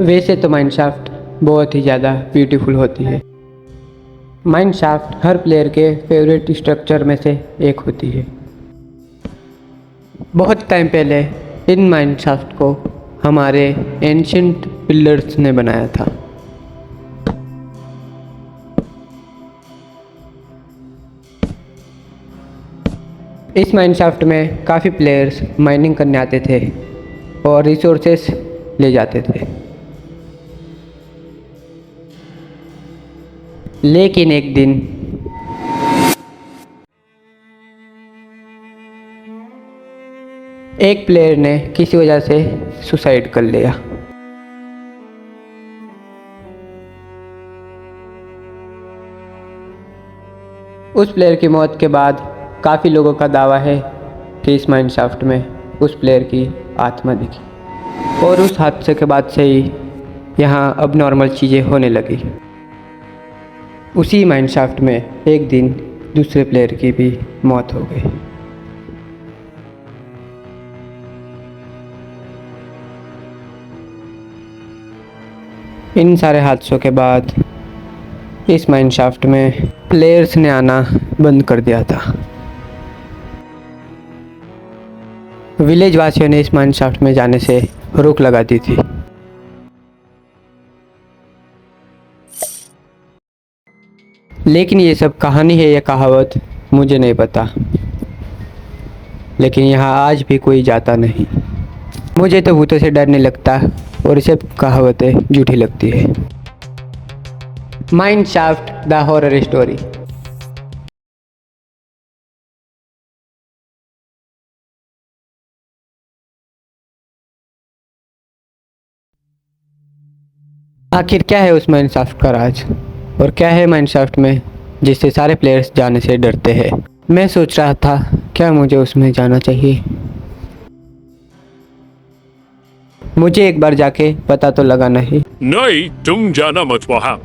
वैसे तो माइनक्राफ्ट बहुत ही ज़्यादा ब्यूटीफुल होती है। माइनक्राफ्ट हर प्लेयर के फेवरेट स्ट्रक्चर में से एक होती है। बहुत टाइम पहले इन माइनक्राफ्ट को हमारे एंशिएंट बिल्डर्स ने बनाया था। इस माइनक्राफ्ट में काफ़ी प्लेयर्स माइनिंग करने आते थे और रिसोर्सेस ले जाते थे। लेकिन एक दिन एक प्लेयर ने किसी वजह से सुसाइड कर लिया। उस प्लेयर की मौत के बाद काफ़ी लोगों का दावा है कि इस माइनक्राफ्ट में उस प्लेयर की आत्मा दिखी और उस हादसे के बाद से ही यहाँ अब नॉर्मल चीज़ें होने लगी। उसी माइनक्राफ्ट में एक दिन दूसरे प्लेयर की भी मौत हो गई। इन सारे हादसों के बाद इस माइनक्राफ्ट में प्लेयर्स ने आना बंद कर दिया था। विलेज वासियों ने इस माइनक्राफ्ट में जाने से रोक लगा दी थी। लेकिन ये सब कहानी है या कहावत मुझे नहीं पता, लेकिन यहाँ आज भी कोई जाता नहीं। मुझे तो भूतों से डर नहीं लगता और ये सब कहावतें झूठी लगती है। Minecraft the horror story. आखिर क्या है उस माइनक्राफ्ट का राज और क्या है माइनक्राफ्ट में जिससे सारे प्लेयर्स जाने से डरते हैं। मैं सोच रहा था क्या मुझे उसमें जाना चाहिए। मुझे एक बार जाके पता तो लगा नहीं। नहीं, तुम जाना मत वहाँ।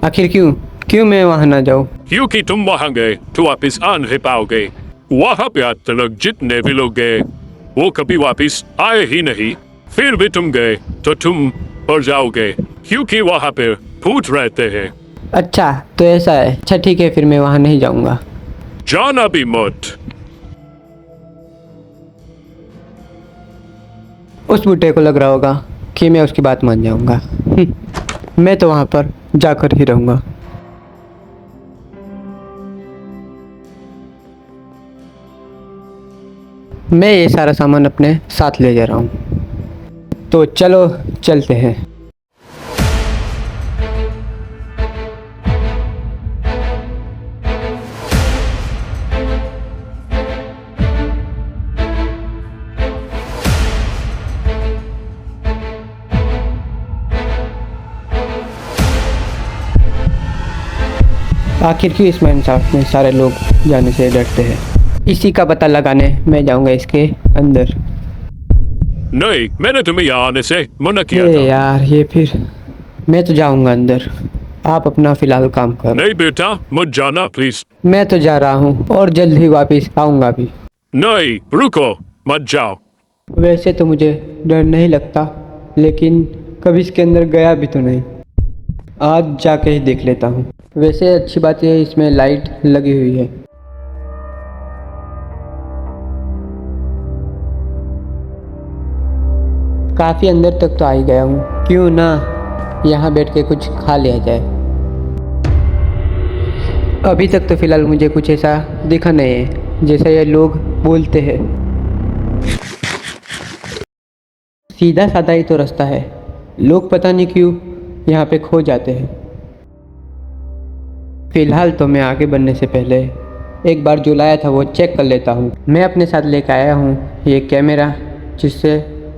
आखिर क्यों मैं वहाँ ना जाऊँ? क्योंकि तुम वहाँ गए तो वापिस आ नहीं पाओगे। वहाँ पे आज तक जितने भी लोग गए वो कभी वापिस आए ही नहीं। फिर भी तुम गए तो तुम मर जाओगे, क्योंकि वहाँ पे भूत रहते हैं। अच्छा तो ऐसा है। अच्छा ठीक है, फिर मैं वहाँ नहीं जाऊँगा। जाना भी मत। उस बूटे को लग रहा होगा कि मैं उसकी बात मान जाऊँगा। मैं तो वहाँ पर जाकर ही रहूँगा। मैं ये सारा सामान अपने साथ ले जा रहा हूँ, तो चलो चलते हैं। आखिर क्यों इस माइनक्राफ्ट में सारे लोग जाने से डरते हैं? इसी का पता लगाने मैं जाऊंगा इसके अंदर। नहीं, मैंने तुम्हें यहाँ आने से मना किया था। यार ये फिर मैं तो जाऊंगा अंदर। आप अपना फिलहाल काम करो। नहीं बेटा, मत जाना प्लीज। मैं तो जा रहा हूँ और जल्द ही वापस आऊंगा भी। नहीं, रुको, मत जाओ। वैसे तो मुझे डर नहीं लगता, लेकिन कभी इसके अंदर गया भी तो नहीं। आज जाके ही देख लेता हूँ। वैसे अच्छी बात यह है इसमें लाइट लगी हुई है। काफ़ी अंदर तक तो आ ही गया हूँ, क्यों ना यहाँ बैठ के कुछ खा लिया जाए। अभी तक तो फिलहाल मुझे कुछ ऐसा दिखा नहीं है जैसा ये लोग बोलते हैं। सीधा साधा ही तो रास्ता है, लोग पता नहीं क्यों यहाँ पे खो जाते हैं। फिलहाल तो मैं आगे बढ़ने से पहले एक बार जो लाया था वो चेक कर लेता हूँ। मैं अपने साथ लेकर आया हूँ ये कैमरा जिससे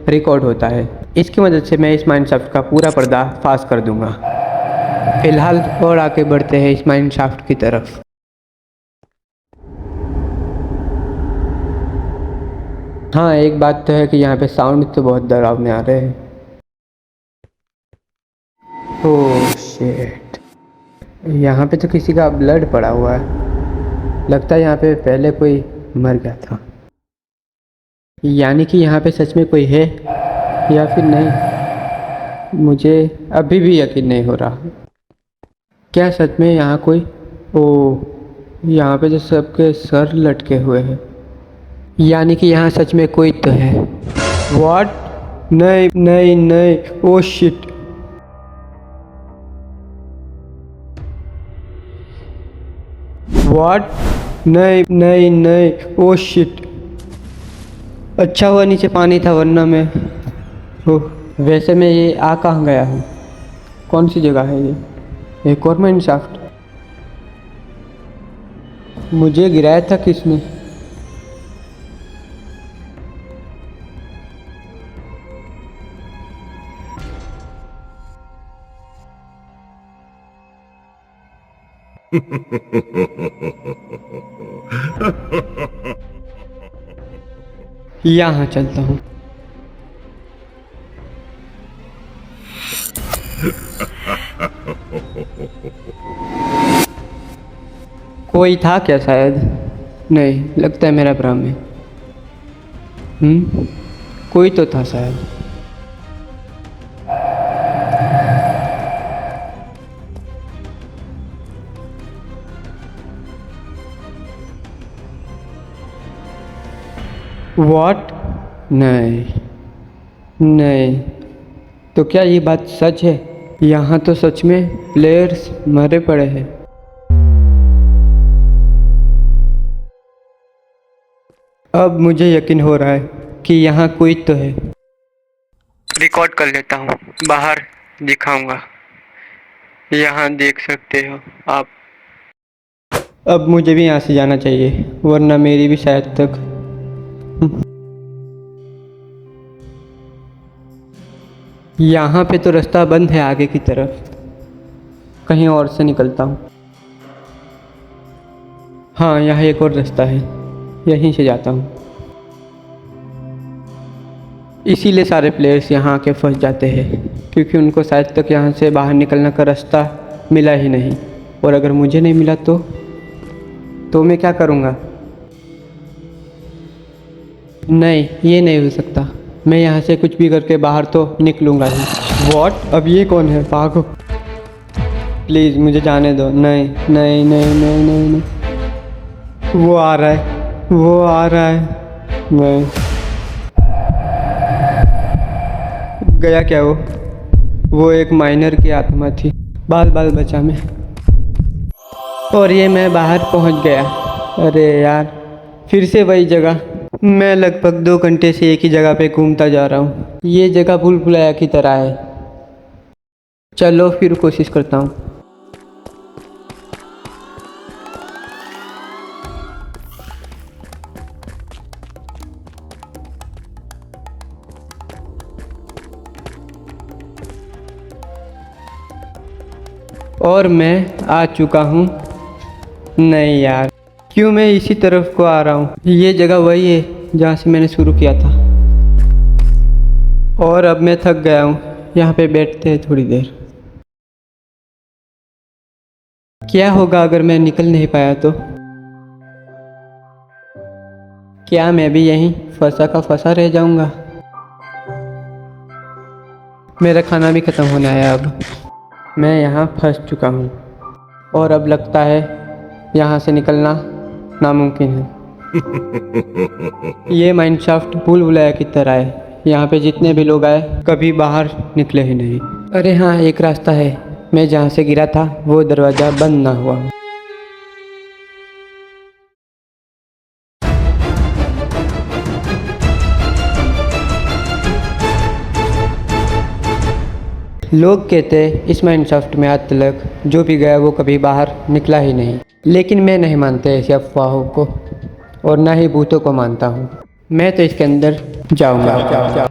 रिकॉर्ड होता है। इसकी मदद से मैं इस माइनक्राफ्ट का पूरा पर्दा फाश कर दूंगा। फिलहाल और आगे बढ़ते हैं इस माइनक्राफ्ट की तरफ। हाँ एक बात तो है कि यहाँ पे साउंड तो बहुत डरावने आ रहे हैं। ओह शिट, यहाँ पे तो किसी का ब्लड पड़ा हुआ है। लगता है यहाँ पे पहले कोई मर गया था। यानी कि यहाँ पे सच में कोई है या फिर नहीं। मुझे अभी भी यकीन नहीं हो रहा। क्या सच में यहाँ कोई, ओ यहाँ पे तो सबके सर लटके हुए हैं, यानी कि यहाँ सच में कोई तो है। व्हाट? नहीं नहीं नहीं, ओ शिट। व्हाट? नहीं नहीं नहीं, ओ शिट। अच्छा हुआ नीचे पानी था, वरना मैं, ओह। वैसे मैं ये आ कहाँ गया हूँ? कौन सी जगह है ये? एक और माइन शाफ्ट। मुझे गिराया था किसने? यहाँ चलता हूँ। कोई था क्या? शायद नहीं, लगता है मेरा भ्रम है। कोई तो था शायद। व्हाट? नहीं नहीं, तो क्या ये बात सच है? यहाँ तो सच में प्लेयर्स मरे पड़े हैं। अब मुझे यकीन हो रहा है कि यहाँ कोई तो है। रिकॉर्ड कर लेता हूँ, बाहर दिखाऊंगा। यहाँ देख सकते हो आप। अब मुझे भी यहाँ से जाना चाहिए, वरना मेरी भी शायद तक। यहाँ पे तो रास्ता बंद है आगे की तरफ, कहीं और से निकलता हूँ। हाँ, यहाँ एक और रास्ता है, यहीं से जाता हूँ। इसीलिए सारे प्लेयर्स यहाँ आके फंस जाते हैं, क्योंकि उनको शायद तक यहाँ से बाहर निकलने का रास्ता मिला ही नहीं। और अगर मुझे नहीं मिला तो मैं क्या करूँगा? नहीं, ये नहीं हो सकता। मैं यहाँ से कुछ भी करके बाहर तो निकलूँगा ही। व्हाट? अब ये कौन है? भागो प्लीज़, मुझे जाने दो। नहीं नहीं नहीं नहीं नहीं नहीं, वो आ रहा है, वो आ रहा है। मैं गया क्या? वो एक माइनर की आत्मा थी। बाल बाल बचा मैं, और ये मैं बाहर पहुंच गया। अरे यार, फिर से वही जगह। मैं लगभग 2 घंटे से एक ही जगह पे घूमता जा रहा हूँ। ये जगह भूल भुलैया की तरह है। चलो फिर कोशिश करता हूँ। और मैं आ चुका हूँ। नहीं यार, क्यों मैं इसी तरफ को आ रहा हूँ? ये जगह वही है जहाँ से मैंने शुरू किया था। और अब मैं थक गया हूँ, यहाँ पे बैठते हैं थोड़ी देर। क्या होगा अगर मैं निकल नहीं पाया तो? क्या मैं भी यहीं फंसा का फंसा रह जाऊँगा? मेरा खाना भी ख़त्म होना है अब। मैं यहाँ फंस चुका हूँ, और अब लगता है यहाँ से निकलना नामुमकिन है। ये माइनशाफ्ट भूल भुलैया की तरह है। यहाँ पे जितने भी लोग आए कभी बाहर निकले ही नहीं। अरे हाँ, एक रास्ता है। मैं जहाँ से गिरा था वो दरवाज़ा बंद ना हुआ। लोग कहते हैं इस माइनशाफ्ट में आज तक जो भी गया वो कभी बाहर निकला ही नहीं, लेकिन मैं नहीं मानता ऐसी अफवाहों को, और ना ही भूतों को मानता हूँ। मैं तो इसके अंदर जाऊँगा।